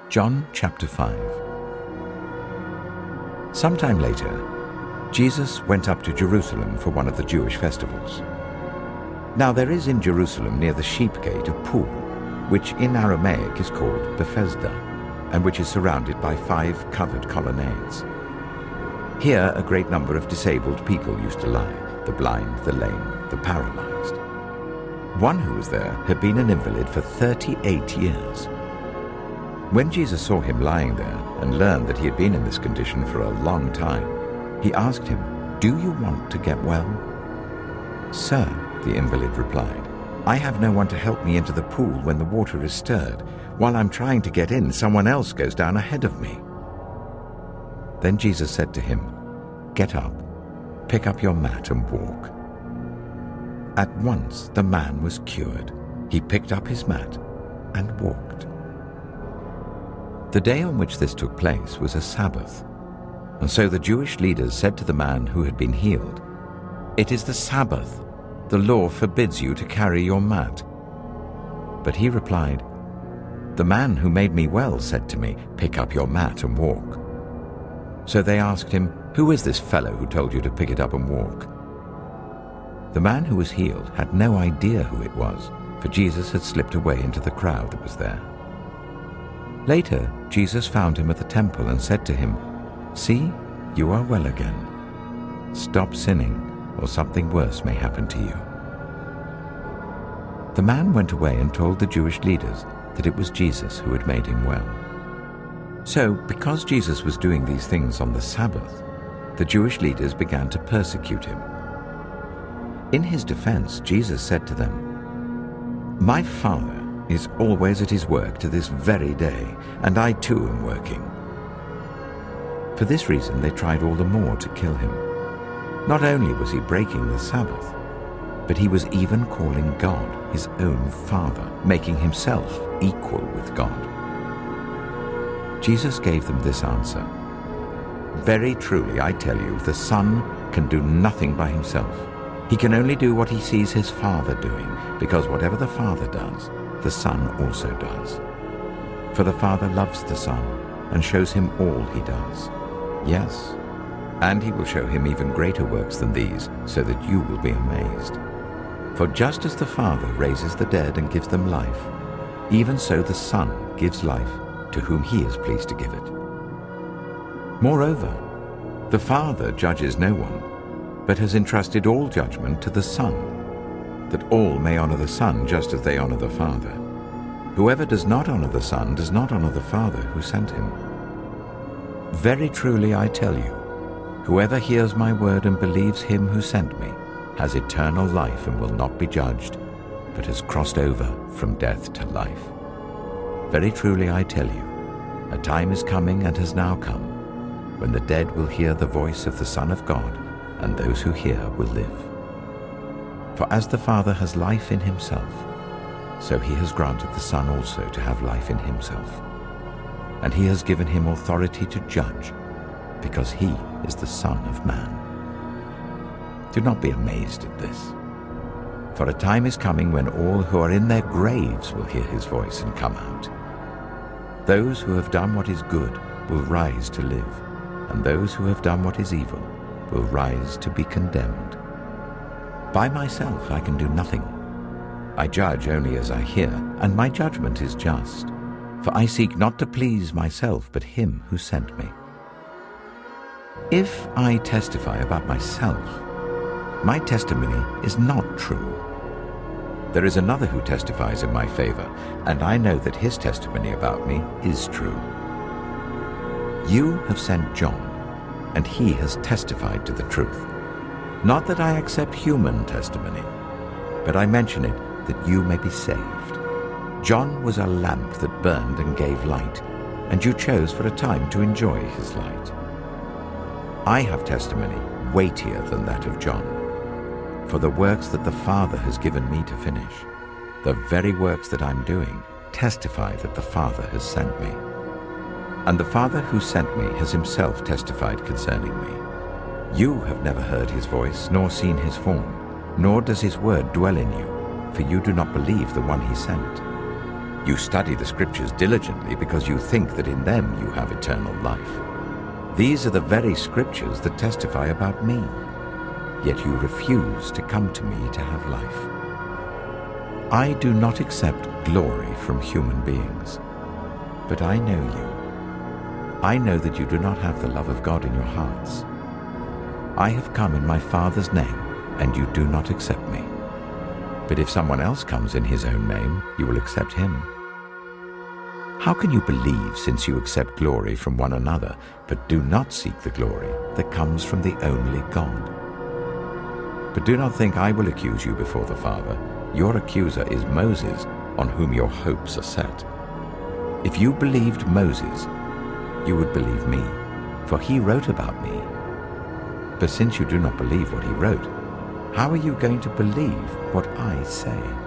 John chapter 5. Sometime later, Jesus went up to Jerusalem for one of the Jewish festivals. Now there is in Jerusalem near the Sheep Gate a pool, which in Aramaic is called Bethesda, and which is surrounded by 5 covered colonnades. Here a great number of disabled people used to lie, the blind, the lame, the paralyzed. One who was there had been an invalid for 38 years. When Jesus saw him lying there and learned that he had been in this condition for a long time, he asked him, "Do you want to get well?" "Sir," the invalid replied, "I have no one to help me into the pool when the water is stirred. While I'm trying to get in, someone else goes down ahead of me." Then Jesus said to him, "Get up, pick up your mat and walk." At once the man was cured. He picked up his mat and walked. The day on which this took place was a Sabbath, and so the Jewish leaders said to the man who had been healed, "It is the Sabbath. The law forbids you to carry your mat." But he replied, "The man who made me well said to me, 'Pick up your mat and walk.'" So they asked him, "Who is this fellow who told you to pick it up and walk?" The man who was healed had no idea who it was, for Jesus had slipped away into the crowd that was there. Later, Jesus found him at the temple and said to him, "See, you are well again. Stop sinning, or something worse may happen to you." The man went away and told the Jewish leaders that it was Jesus who had made him well. So, because Jesus was doing these things on the Sabbath, the Jewish leaders began to persecute him. In his defense, Jesus said to them, "My Father is always at his work to this very day, and I too am working." For this reason they tried all the more to kill him. Not only was he breaking the Sabbath, but he was even calling God his own Father, making himself equal with God. Jesus gave them this answer, "Very truly I tell you, the Son can do nothing by himself. He can only do what he sees his Father doing, because whatever the Father does, the Son also does. For the Father loves the Son and shows him all he does. Yes, and he will show him even greater works than these, so that you will be amazed. For just as the Father raises the dead and gives them life, even so the Son gives life to whom he is pleased to give it. Moreover, the Father judges no one, but has entrusted all judgment to the Son, that all may honor the Son just as they honor the Father. Whoever does not honor the Son does not honor the Father who sent him. Very truly I tell you, whoever hears my word and believes him who sent me has eternal life and will not be judged, but has crossed over from death to life. Very truly I tell you, a time is coming and has now come, when the dead will hear the voice of the Son of God, and those who hear will live. For as the Father has life in himself, so he has granted the Son also to have life in himself. And he has given him authority to judge, because he is the Son of Man. Do not be amazed at this, for a time is coming when all who are in their graves will hear his voice and come out. Those who have done what is good will rise to live, and those who have done what is evil will rise to be condemned. By myself I can do nothing. I judge only as I hear, and my judgment is just, for I seek not to please myself, but him who sent me. If I testify about myself, my testimony is not true. There is another who testifies in my favor, and I know that his testimony about me is true. You have sent John, and he has testified to the truth. Not that I accept human testimony, but I mention it that you may be saved. John was a lamp that burned and gave light, and you chose for a time to enjoy his light. I have testimony weightier than that of John, for the works that the Father has given me to finish, the very works that I'm doing, testify that the Father has sent me. And the Father who sent me has himself testified concerning me. You have never heard his voice, nor seen his form, nor does his word dwell in you, for you do not believe the one he sent. You study the Scriptures diligently because you think that in them you have eternal life. These are the very Scriptures that testify about me, yet you refuse to come to me to have life. I do not accept glory from human beings, but I know you. I know that you do not have the love of God in your hearts. I have come in my Father's name, and you do not accept me. But if someone else comes in his own name, you will accept him. How can you believe since you accept glory from one another, but do not seek the glory that comes from the only God? But do not think I will accuse you before the Father. Your accuser is Moses, on whom your hopes are set. If you believed Moses, you would believe me, for he wrote about me. But since you do not believe what he wrote, how are you going to believe what I say?